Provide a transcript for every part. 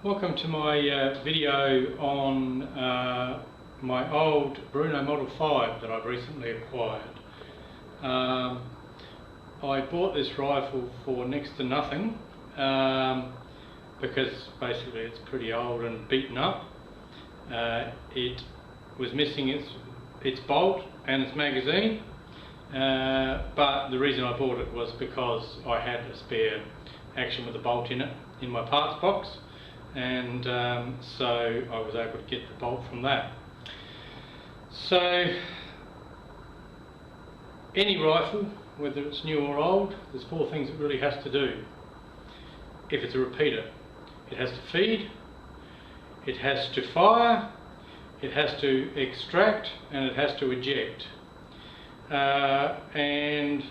Welcome to my video on my old Brno Model 5 that I've recently acquired. I bought this rifle for next to nothing because basically it's pretty old and beaten up. It was missing its bolt and its magazine, but the reason I bought it was because I had a spare action with a bolt in it in my parts box, and so I was able to get the bolt from that. So any rifle, whether it's new or old, there's four things it really has to do. If it's a repeater, it has to feed, it has to fire, it has to extract, and it has to eject. And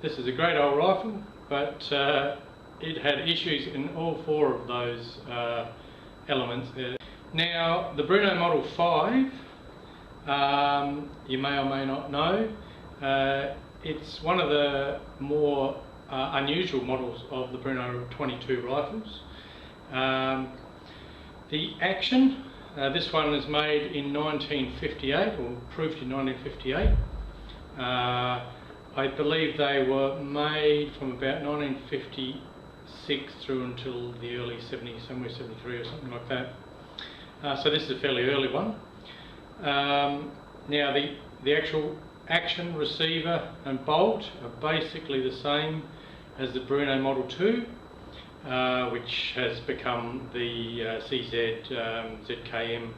this is a great old rifle, but it had issues in all four of those elements. Now, the Brno Model 5, you may or may not know, it's one of the more unusual models of the Brno 22 rifles. The action, this one was made in 1958, or proved in 1958. I believe they were made from about 1956 through until the early 70s, somewhere 73 or something like that. So this is a fairly early one. Now the actual action, receiver and bolt are basically the same as the Brno Model 2, which has become the CZ ZKM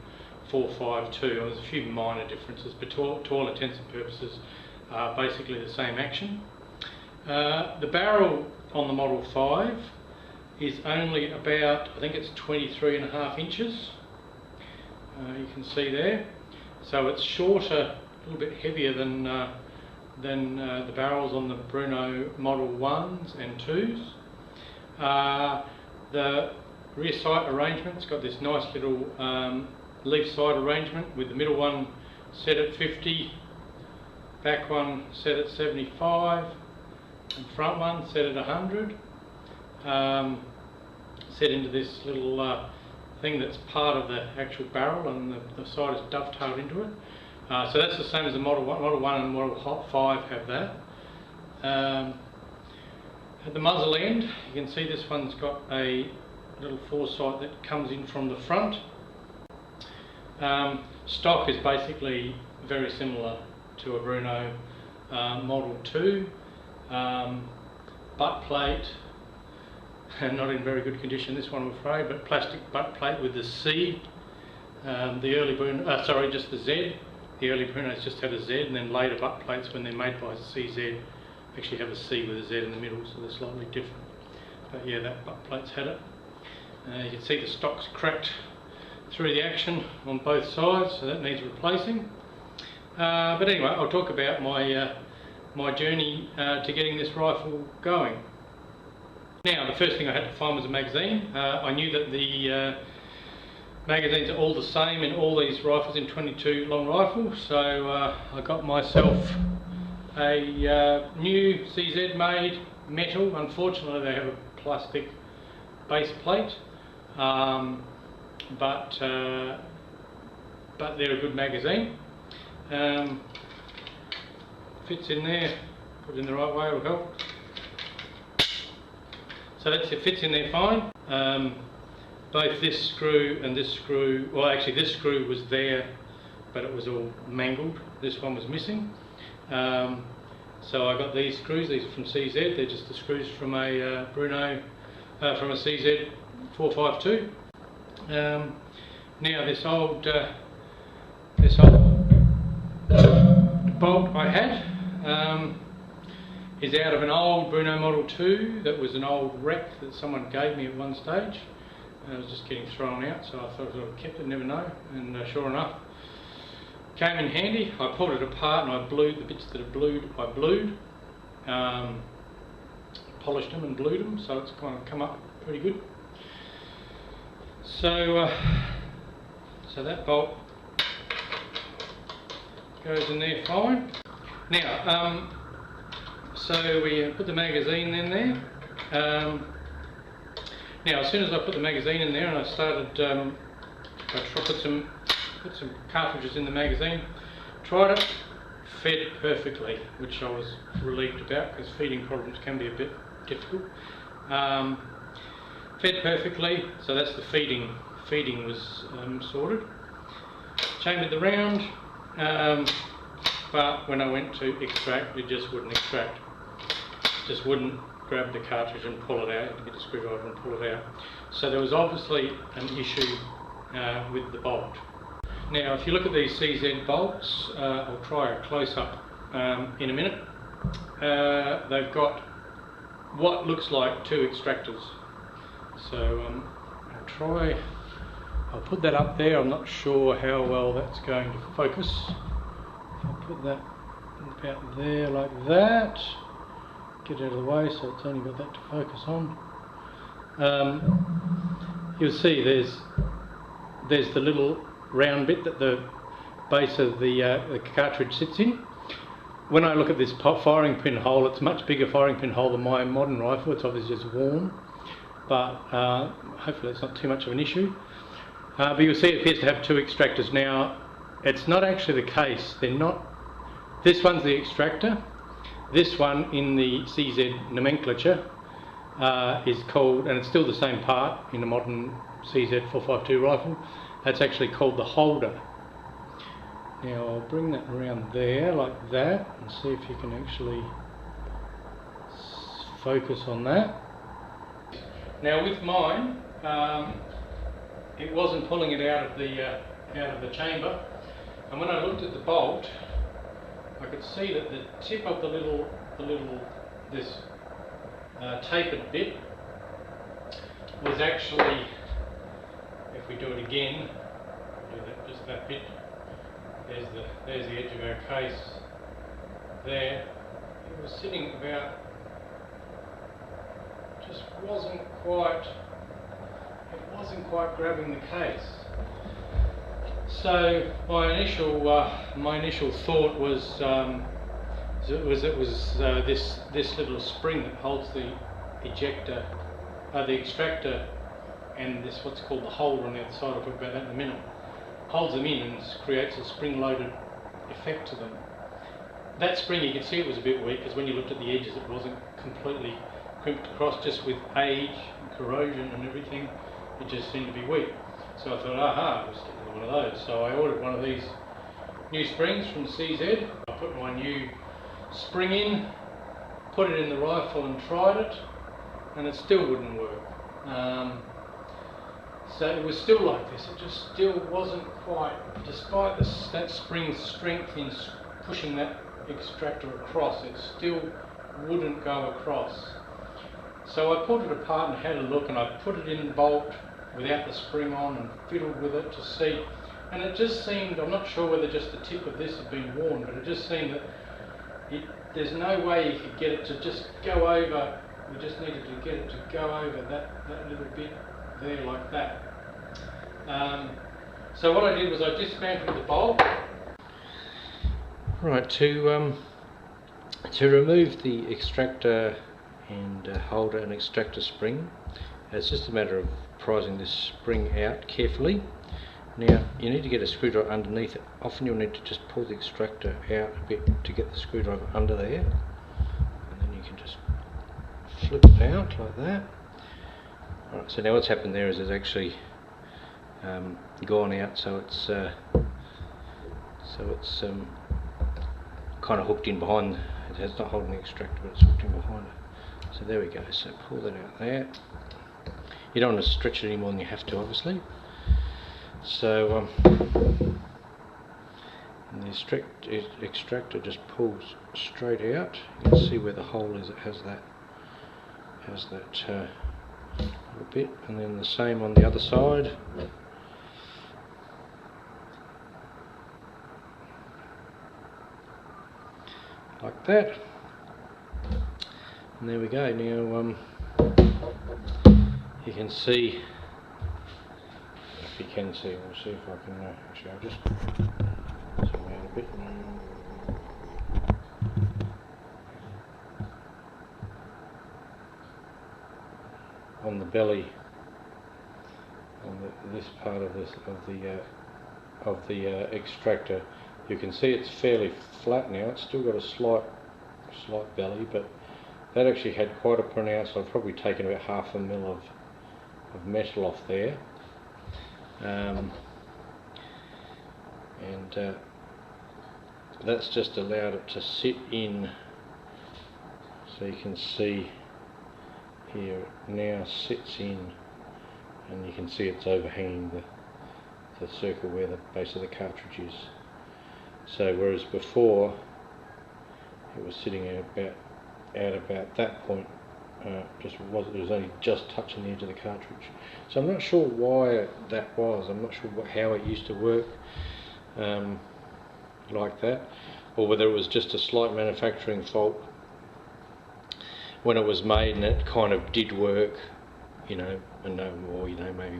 452. There's a few minor differences, but to all intents and purposes basically the same action. The barrel on the Model 5 is only about, I think it's 23.5 inches. You can see there. So it's shorter, a little bit heavier than the barrels on the Brno Model 1s and 2s. The rear sight arrangement's got this nice little leaf sight arrangement, with the middle one set at 50, back one set at 75, and front one set at 100. Set into this little thing that's part of the actual barrel, and the side is dovetailed into it. So that's the same as the Model 1. Model 1 and Model 5 have that. At the muzzle end, you can see this one's got a little foresight that comes in from the front. Stock is basically very similar to a Brno Model 2. Butt plate, not in very good condition this one I'm afraid, but plastic butt plate with the C. The early Brno, just the Z. The early Brunos just had a Z, and then later butt plates, when they're made by CZ, actually have a C with a Z in the middle, so they're slightly different. But yeah, that butt plate's had it. You can see the stock's cracked through the action on both sides, so that needs replacing. But anyway, I'll talk about my journey to getting this rifle going. Now, the first thing I had to find was a magazine. I knew that the magazines are all the same in all these rifles in 22 long rifles, so I got myself a new CZ made metal. Unfortunately, they have a plastic base plate, but they're a good magazine. Fits in there, put it in the right way, it'll help. So it fits in there fine. Both this screw and this screw, well actually this screw was there, but it was all mangled. This one was missing. So I got these screws. These are from CZ. They're just the screws from a Brno, from a CZ 452. Now this old bolt I had is out of an old Brno Model 2 that was an old wreck that someone gave me at one stage. It was just getting thrown out, so I thought I kept it, never know, and sure enough, came in handy. I pulled it apart and I blued the bits that are blued. I blued, polished them and blued them, so it's kind of come up pretty good. So, so that bolt goes in there fine. Now, so we put the magazine in there. Now, as soon as I put the magazine in there and I started, put some cartridges in the magazine, tried it, fed perfectly, which I was relieved about because feeding problems can be a bit difficult. Fed perfectly, so that's the feeding. Feeding was sorted. Chambered the round, but when I went to extract, it just wouldn't extract. Just wouldn't grab the cartridge and pull it out. You had to get a screwdriver and pull it out. So there was obviously an issue with the bolt. Now, if you look at these CZ bolts, I'll try a close-up in a minute. They've got what looks like two extractors. So I'll put that up there. I'm not sure how well that's going to focus. If I put that about there like that, get it out of the way so it's only got that to focus on. You'll see there's the little round bit that the base of the cartridge sits in. When I look at this firing pin hole, it's a much bigger firing pin hole than my modern rifle. It's obviously just worn, but hopefully it's not too much of an issue. But you'll see it appears to have two extractors. Now, it's not actually the case. They're not. This one's the extractor. This one in the CZ nomenclature is called, and it's still the same part in the modern CZ 452 rifle, that's actually called the holder. Now I'll bring that around there like that and see if you can actually focus on that. Now with mine, it wasn't pulling it out of the chamber, and when I looked at the bolt, I could see that the tip of this tapered bit was actually, if we do it again, just that bit, there's the edge of our case there. It was sitting about, just wasn't quite grabbing the case. So my initial thought was it was this little spring that holds the ejector, the extractor, and this what's called the holder on the other side. I'll talk about that in a minute. Holds them in and creates a spring-loaded effect to them. That spring, you can see it was a bit weak because when you looked at the edges, it wasn't completely crimped across. Just with age and corrosion and everything, it just seemed to be weak. So I thought, aha, let's get one of those. So I ordered one of these new springs from CZ. I put my new spring in, put it in the rifle and tried it, and it still wouldn't work. So it was still like this. It just still wasn't quite, despite that spring's strength in pushing that extractor across, it still wouldn't go across. So I pulled it apart and had a look, and I put it in the bolt without the spring on and fiddled with it to see, and it just seemed, I'm not sure whether just the tip of this had been worn, but it just seemed that there's no way you could get it to just go over. We just needed to get it to go over that little bit there like that. So what I did was I dismantled the bolt. Right, to remove the extractor and holder and extractor spring, it's just a matter of prising this spring out carefully. Now you need to get a screwdriver underneath it. Often you'll need to just pull the extractor out a bit to get the screwdriver under there, and then you can just flip it out like that. Alright, so now what's happened there is it's actually gone out, so it's kind of hooked in behind. It's not holding the extractor, but it's hooked in behind it. So there we go. So pull that out there. You don't want to stretch it any more than you have to, obviously. So and the extractor just pulls straight out. You can see where the hole is. It has that little bit, and then the same on the other side. Like that. And there we go. Now you can see, if you can see, we'll see if I can, actually I'll just zoom out a bit. On the belly this part of the extractor. You can see it's fairly flat now. It's still got a slight belly, but that actually had quite a pronounced. I've probably taken about 1/2 mil of metal off there, and that's just allowed it to sit in. So you can see here it now sits in, and you can see it's overhanging the circle where the base of the cartridge is. So whereas before it was sitting at about that point, it was only just touching the edge of the cartridge. So I'm not sure why that was. I'm not sure how it used to work like that, or whether it was just a slight manufacturing fault when it was made, and it kind of did work, you know, and maybe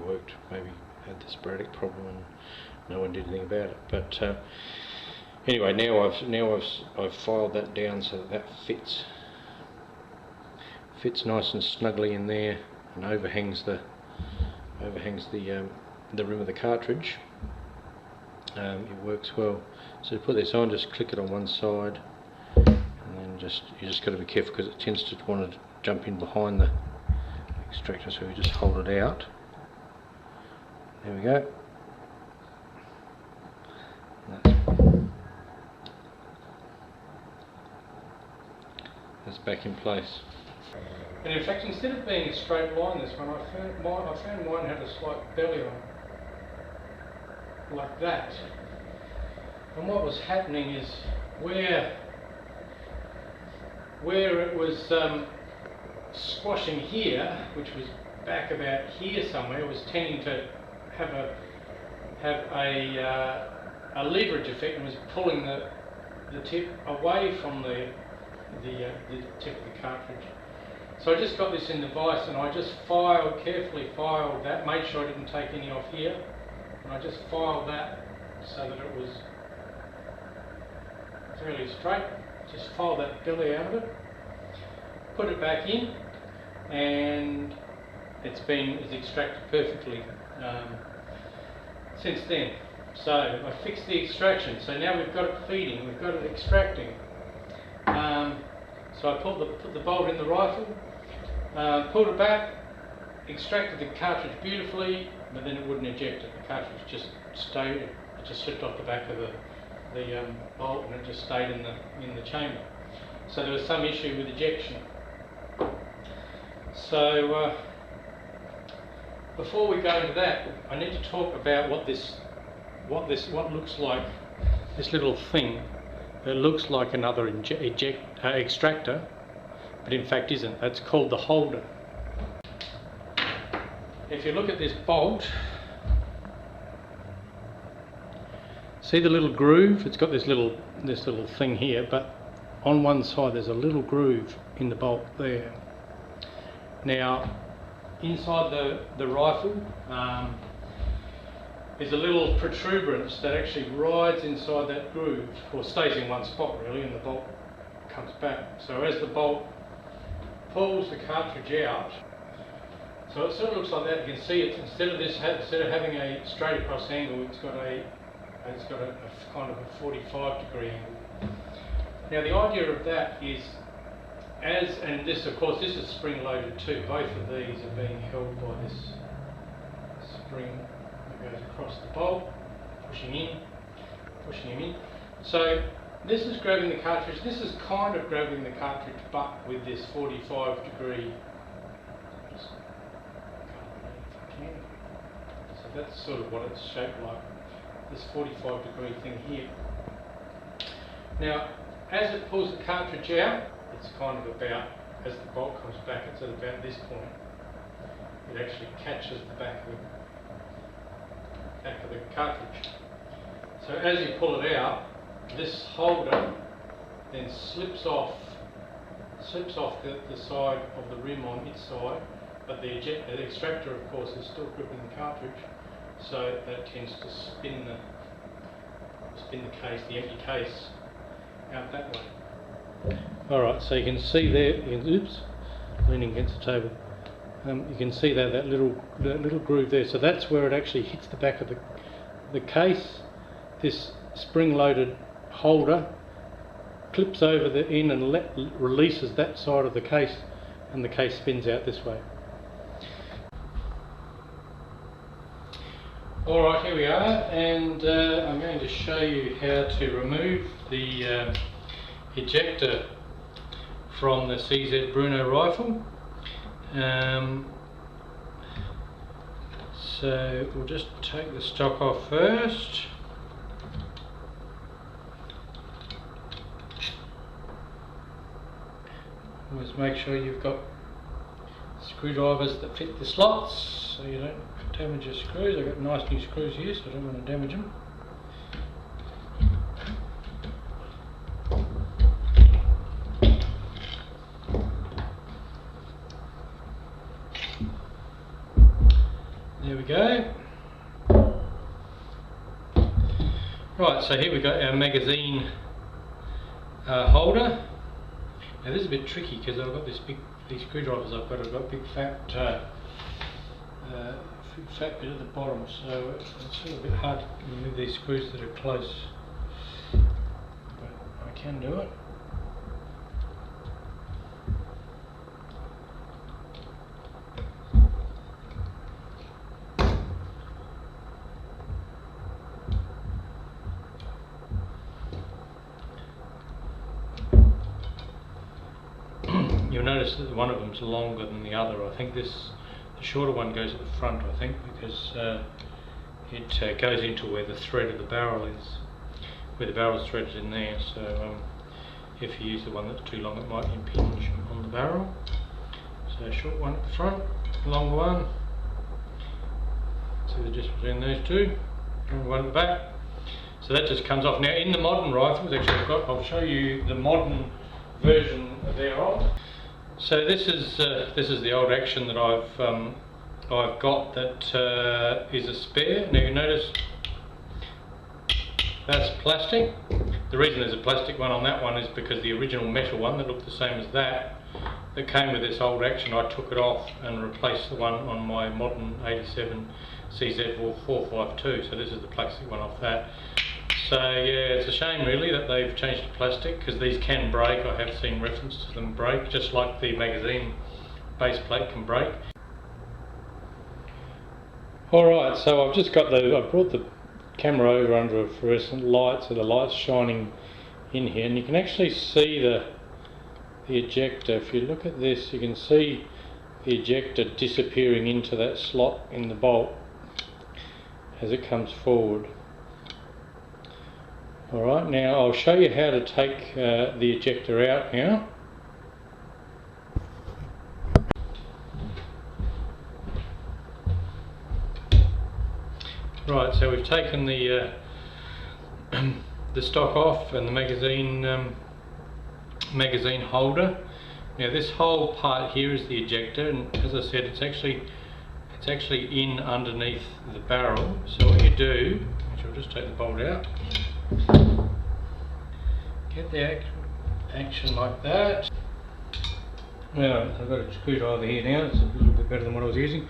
had the sporadic problem and no one did anything about it. But anyway, now I've filed that down so that fits nice and snugly in there, and overhangs the rim of the cartridge. It works well. So to put this on, just click it on one side, and then you just got to be careful because it tends to want to jump in behind the extractor. So we just hold it out. There we go. That's back in place. And in fact, instead of being a straight line, this one, I found mine had a slight belly on it, like that. And what was happening is where it was squashing here, which was back about here somewhere, was tending to have a leverage effect and was pulling the tip away from the tip of the cartridge. So I just got this in the vise, and I just carefully filed that, made sure I didn't take any off here, and I just filed that so that it was fairly straight. Just filed that belly out of it, put it back in, and it's extracted perfectly since then. So I fixed the extraction, so now we've got it feeding, we've got it extracting. So I put the bolt in the rifle, pulled it back, extracted the cartridge beautifully, but then it wouldn't eject it. The cartridge just stayed. It just slipped off the back of the bolt, and it just stayed in the chamber. So there was some issue with ejection. So before we go into that, I need to talk about what looks like, this little thing. It looks like another extractor, but in fact isn't. That's called the holder. If you look at this bolt, see the little groove? It's got this little thing here, but on one side there's a little groove in the bolt there. Now, inside the rifle, is a little protuberance that actually rides inside that groove, or stays in one spot really, and the bolt comes back. So as the bolt pulls the cartridge out, so it sort of looks like that. You can see it, instead of having a straight across angle, it's got a kind of a 45 degree angle. Now the idea of that is, and this of course this is spring loaded too. Both of these are being held by this spring that goes across the bolt, pushing him in. So this is grabbing the cartridge. This is kind of grabbing the cartridge butt with this 45 degree. So that's sort of what it's shaped like. This 45 degree thing here. Now, as it pulls the cartridge out, it's kind of about, as the bolt comes back, it's at about this point. It actually catches the back of the cartridge. So as you pull it out, this holder then slips off the side of the rim on its side, but the extractor, of course, is still gripping the cartridge, so that tends to spin the case, the empty case, out that way. Alright, so you can see there, oops, leaning against the table, you can see that little groove there. So that's where it actually hits the back of the case. This spring-loaded holder clips over the in and releases that side of the case, and the case spins out this way. Alright, here we are, and I'm going to show you how to remove the ejector from the CZ Brno rifle. So we'll just take the stock off first. Always make sure you've got screwdrivers that fit the slots so you don't damage your screws. I've got nice new screws here, so I don't want to damage them. There we go. Right, so here we've got our magazine holder. Now this is a bit tricky because I've got these screwdrivers I've got big fat bit at the bottom, so it's a bit hard to remove these screws that are close, but I can do it. You'll notice that one of them's longer than the other. I think the shorter one goes at the front, I think, because it goes into where the thread of the barrel is, where the barrel's threaded in there. So if you use the one that's too long, it might impinge on the barrel. So short one at the front, longer one. See the difference between those two. Longer one at the back. So that just comes off. Now in the modern rifles, actually I'll show you the modern version thereof. So this is the old action that I've got that is a spare. Now you notice that's plastic. The reason there's a plastic one on that one is because the original metal one that looked the same as that came with this old action, I took it off and replaced the one on my modern 87 CZ 452. So this is the plastic one off that. So yeah, it's a shame really that they've changed to plastic, because these can break. I have seen reference to them break, just like the magazine base plate can break. Alright, so I've brought the camera over under a fluorescent light, so the light's shining in here, and you can actually see the ejector. If you look at this, you can see the ejector disappearing into that slot in the bolt as it comes forward. Alright, now I'll show you how to take the ejector out now. Right, so we've taken the stock off and the magazine holder. Now this whole part here is the ejector, and as I said, it's actually in underneath the barrel. So what you do, which I'll just take the bolt out. Get the action like that. Now I've got a screwdriver here now, it's a little bit better than what I was using.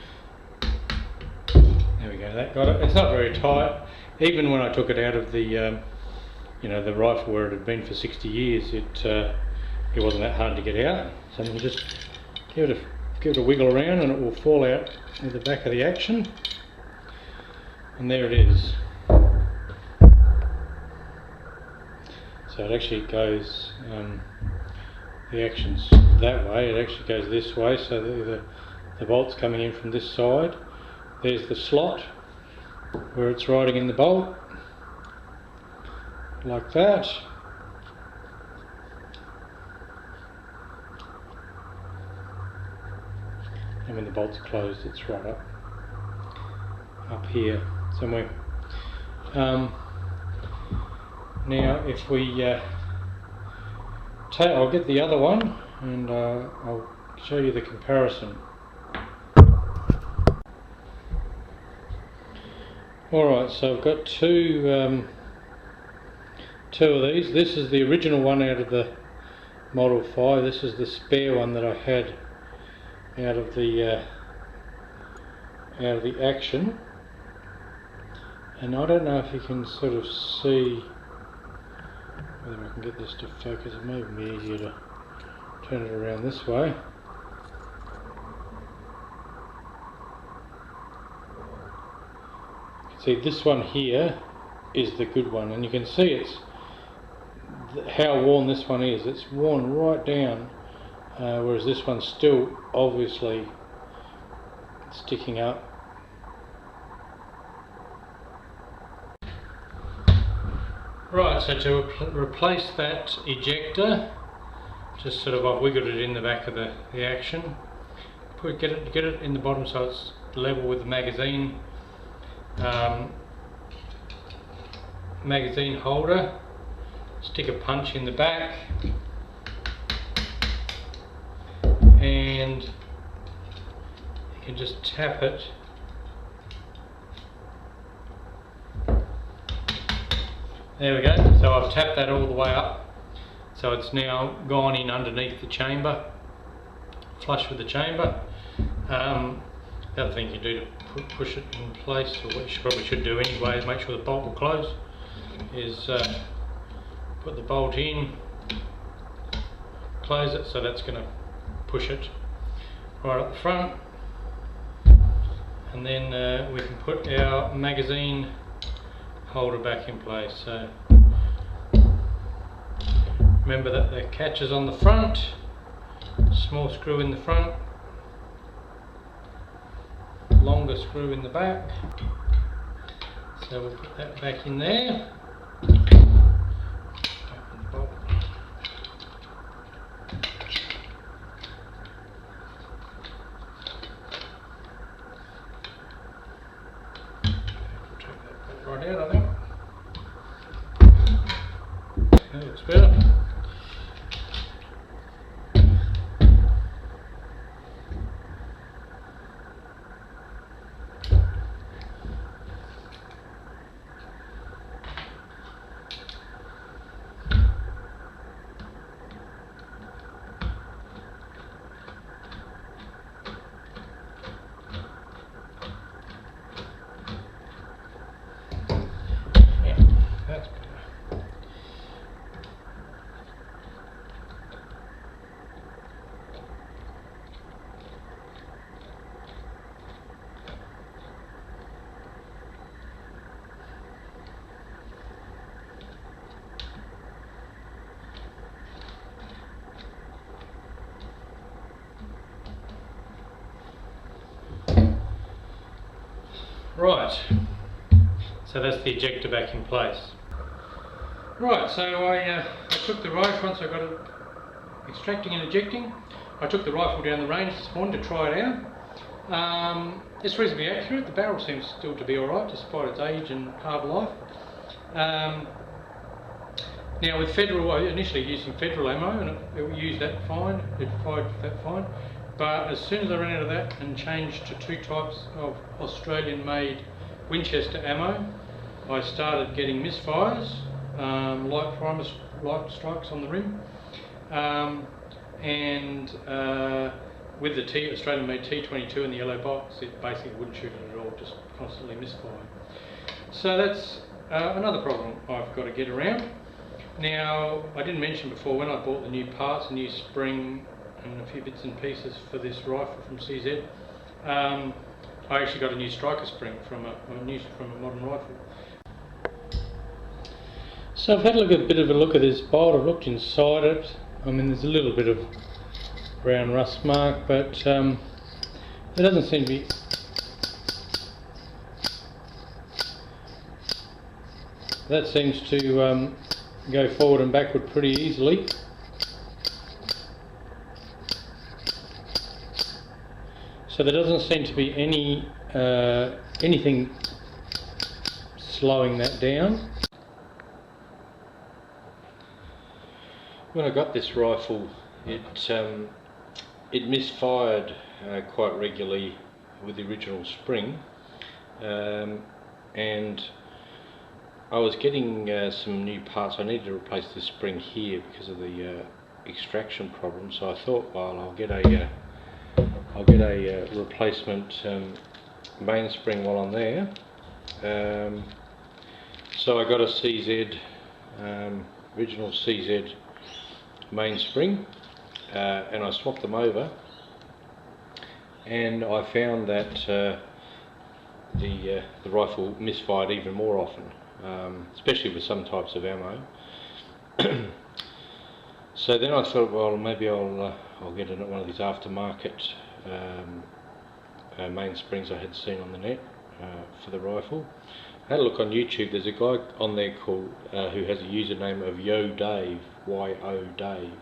There we go, that got it. It's not very tight. Even when I took it out of the the rifle where it had been for 60 years, it wasn't that hard to get out. So we'll just give it a wiggle around and it will fall out with the back of the action. And there it is. So it actually goes, the action's that way, it actually goes this way, so the bolt's coming in from this side. There's the slot where it's riding in the bolt, like that. And when the bolt's closed, it's right up here somewhere. Now if we I'll get the other one and I'll show you the comparison. Alright, so I've got two of these. This is the original one out of the Model 5. This is the spare one that I had out of the out of the action, and I don't know if you can sort of see whether I can get this to focus. It may be easier to turn it around this way. See, this one here is the good one, and you can see it's how worn this one is. It's worn right down, whereas this one's still obviously sticking up. Right, so to replace that ejector, just sort of I've wiggled it in the back of the action. Get it in the bottom so it's level with the magazine. Magazine holder. Stick a punch in the back, and you can just tap it. There we go. So I've tapped that all the way up, so it's now gone in underneath the chamber, flush with the chamber. The other thing you do to push it in place, or what you probably should do anyway, is make sure the bolt will close, is put the bolt in, close it, so that's going to push it right up the front, and then we can put our magazine holder back in place. So remember that the catch is on the front, small screw in the front, longer screw in the back, so we'll put that back in there. Right out, I think. That looks better. Right, so that's the ejector back in place. Right, so I took the rifle, once I got it extracting and ejecting, I took the rifle down the range this morning to try it out. It's reasonably accurate. The barrel seems still to be alright despite its age and hard life. Now with federal, I initially using federal ammo, and it used that fine, it fired that fine. But as soon as I ran out of that and changed to 2 types of Australian-made Winchester ammo, I started getting misfires, light strikes on the rim, and with the Australian-made T22 in the yellow box, it basically wouldn't shoot it at all, just constantly misfiring. So that's another problem I've got to get around. Now, I didn't mention before, when I bought the new parts, a new spring and a few bits and pieces for this rifle from CZ, I actually got a new striker spring from a modern rifle. So I've had a bit of a look at this bolt. I've looked inside it. I mean, there's a little bit of brown rust mark, but there doesn't seem to be that seems to go forward and backward pretty easily. So there doesn't seem to be any anything slowing that down. When I got this rifle, it misfired quite regularly with the original spring, and I was getting some new parts. I needed to replace this spring here because of the extraction problem. So I thought, well, I'll get a replacement mainspring while I'm there. So I got a CZ, original CZ mainspring, and I swapped them over, and I found that the rifle misfired even more often, especially with some types of ammo. So then I thought, well, maybe I'll get one of these aftermarket mainsprings I had seen on the net for the rifle. I had a look on YouTube. There's a guy on there called who has a username of Yo Dave, Y-O Dave,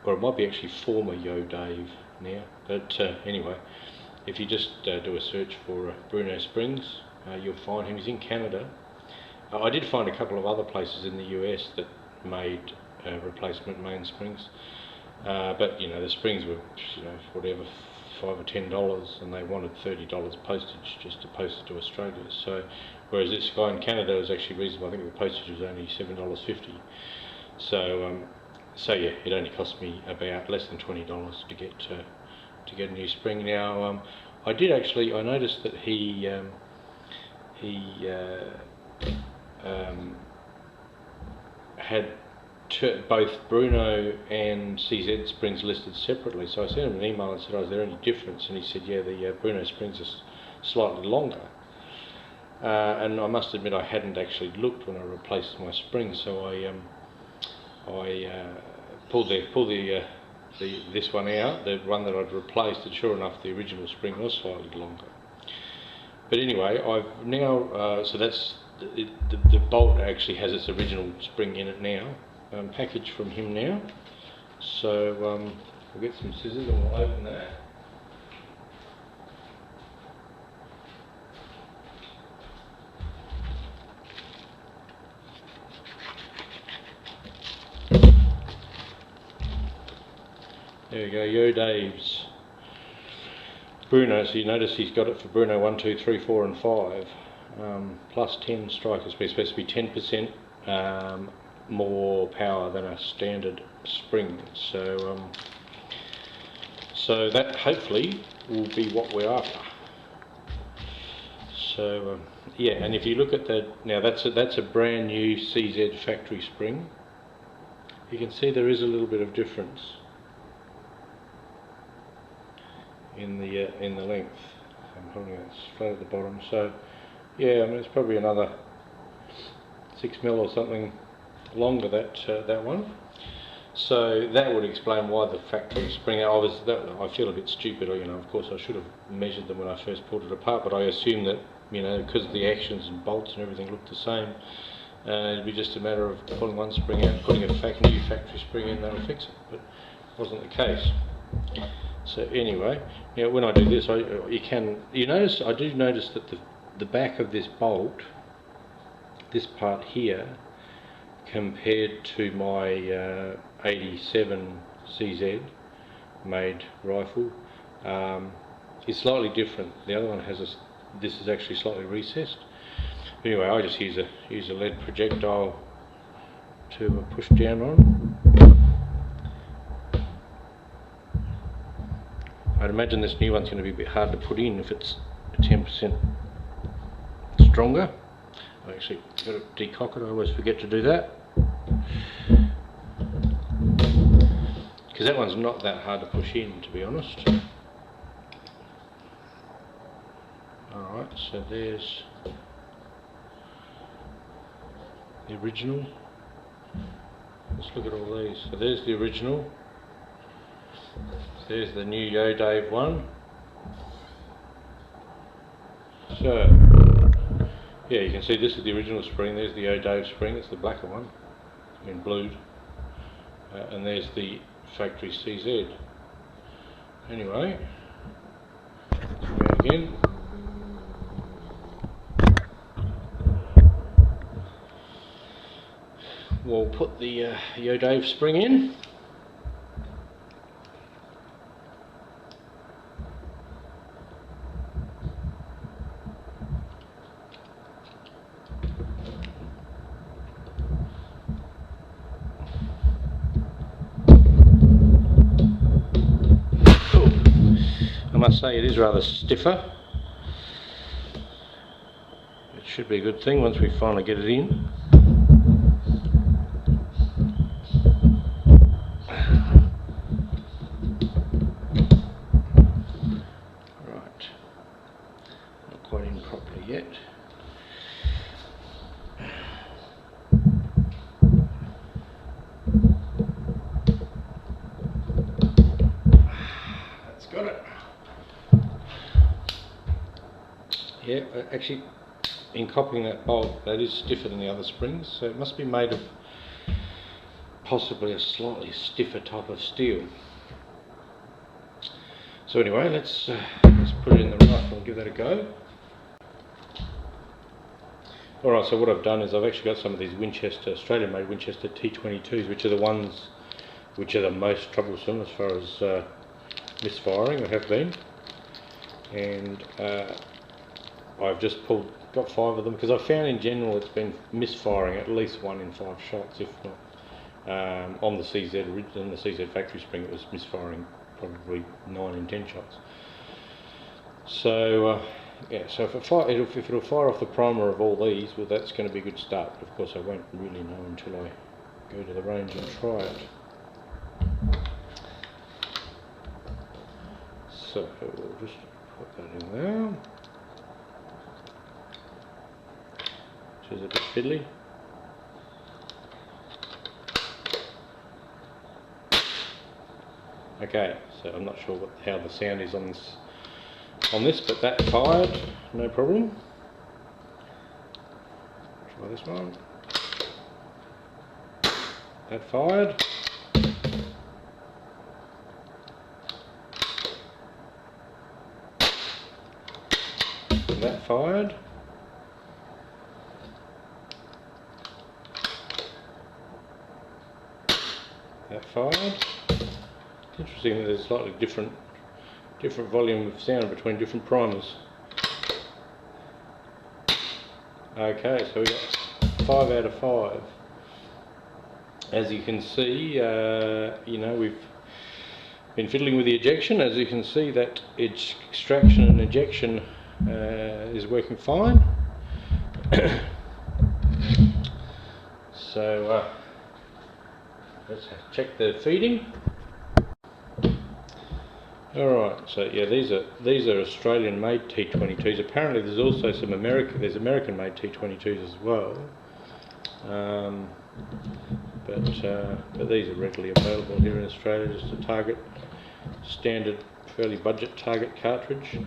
or it might be actually former Yo Dave now. But anyway, if you just do a search for Brno Springs, you'll find him. He's in Canada. I did find a couple of other places in the US that made replacement mainsprings, but you know, the springs were, you know, whatever, $5 or $10, and they wanted $30 postage just to post it to Australia. So whereas this guy in Canada was actually reasonable. I think the postage was only $7.50. So so yeah, it only cost me about less than $20 to get a new spring. Now I noticed that he had both Brno and CZ springs listed separately, so I sent him an email and said, oh, is there any difference? And he said, yeah, the Brno springs are slightly longer. And I must admit I hadn't actually looked when I replaced my springs, so I pulled this one out, the one that I'd replaced, and sure enough the original spring was slightly longer. But anyway, I've now, so that's, the bolt actually has its original spring in it now, packaged from him now. So we'll get some scissors and we'll open that. There we go, Yo Dave's Brno. So you notice he's got it for Brno 1, 2, 3, 4 and 5. Plus 10 striker speed, supposed to be 10% more power than a standard spring. So so that hopefully will be what we're after. So yeah, and if you look at that now, that's a brand new CZ factory spring. You can see there is a little bit of difference in the length. I'm holding it flat at the bottom. So yeah, I mean, it's probably another 6 mil or something longer, that one. So that would explain why the factory spring. I feel a bit stupid. You know, of course, I should have measured them when I first pulled it apart, but I assumed that, you know, because the actions and bolts and everything looked the same, it'd be just a matter of pulling one spring out, putting a new factory spring in, that'll fix it. But it wasn't the case. So anyway, now when I do this, I do notice that the back of this bolt, this part here, compared to my 87 CZ made rifle, is slightly different. The other one has this is actually slightly recessed. Anyway, I just use a lead projectile to push down on. I'd imagine this new one's going to be a bit hard to put in if it's 10% stronger. I actually got to decock it. I always forget to do that, because that one's not that hard to push in, to be honest. Alright, so there's the original. Let's look at all these. So there's the original. There's the new Yo Dave one. So yeah, you can see this is the original spring. There's the Yo Dave spring. It's the blacker one in blue, and there's the factory CZ. Anyway, let's go again. We'll put the Yo Dave spring in. I must say it is rather stiffer. It should be a good thing once we finally get it in. Right, not quite in properly yet. That's got it. Yeah, actually, in copying that bolt, that is stiffer than the other springs, so it must be made of possibly a slightly stiffer type of steel. So anyway, let's put it in the rifle and give that a go. Alright, so what I've done is I've actually got some of these Winchester, Australian-made Winchester T22s, which are the ones which are the most troublesome as far as misfiring, or have been. And I've just got 5 of them, because I found in general it's been misfiring at least 1 in 5 shots, if not. On the CZ factory spring, it was misfiring probably 9 in 10 shots. So yeah, so if it'll fire off the primer of all these, well, that's going to be a good start. But of course, I won't really know until I go to the range and try it. So we'll just put that in there, which is a bit fiddly. Okay, so I'm not sure how the sound is on this, but that fired, no problem. Try this one. That fired. And that fired. That fired. Interesting that there's slightly different volume of sound between different primers. Okay, so we got 5 out of 5. As you can see, you know, we've been fiddling with the ejection. As you can see, that extraction and ejection is working fine. So let's check the feeding. Alright, so yeah, these are Australian-made T22s. Apparently there's also some American-made T22s as well. But these are readily available here in Australia, just a standard, fairly budget target cartridge.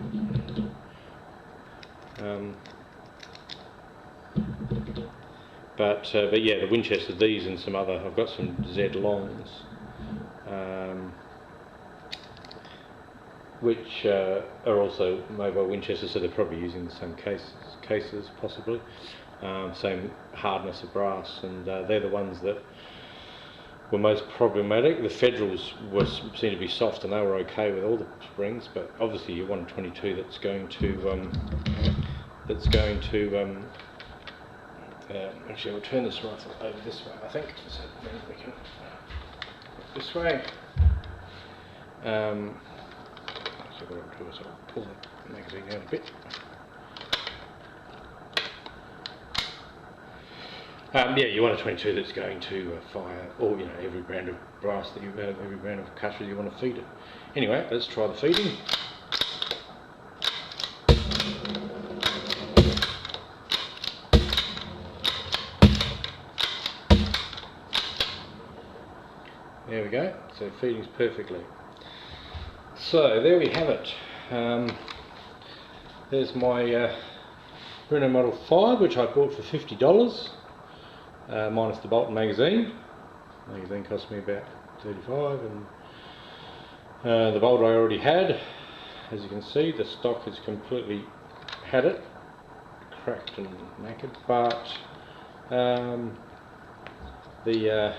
But yeah, the Winchester, these and some other, I've got some Z longs, which are also mobile Winchesters, so they're probably using the same cases possibly, same hardness of brass, and they're the ones that were most problematic. The Federals seem to be soft, and they were okay with all the springs, but obviously you want a 22 that's going to actually, I'll turn this rifle over this way, I think, so then we can look this way. So what I'll do is I'll pull the magazine out a bit. Yeah, you want a 22 that's going to fire, or you know, every brand of brass that every brand of cartridge you want to feed it. Anyway, let's try the feeding. There we go, so feeding's perfectly. So there we have it. There's my Brno Model 5, which I bought for $50, minus the bolt and magazine. The magazine cost me about $35, and the bolt I already had. As you can see, the stock has completely had it, cracked and knackered, but the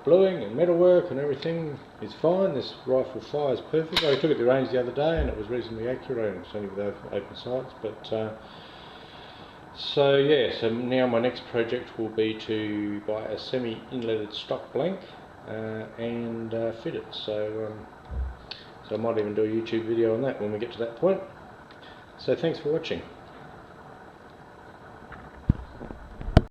bluing and metalwork and everything is fine. This rifle fires perfect. I took it to range the other day and it was reasonably accurate. It's only with open sights, but so yeah. So now my next project will be to buy a semi-inletted stock blank and fit it. So I might even do a YouTube video on that when we get to that point. So thanks for watching.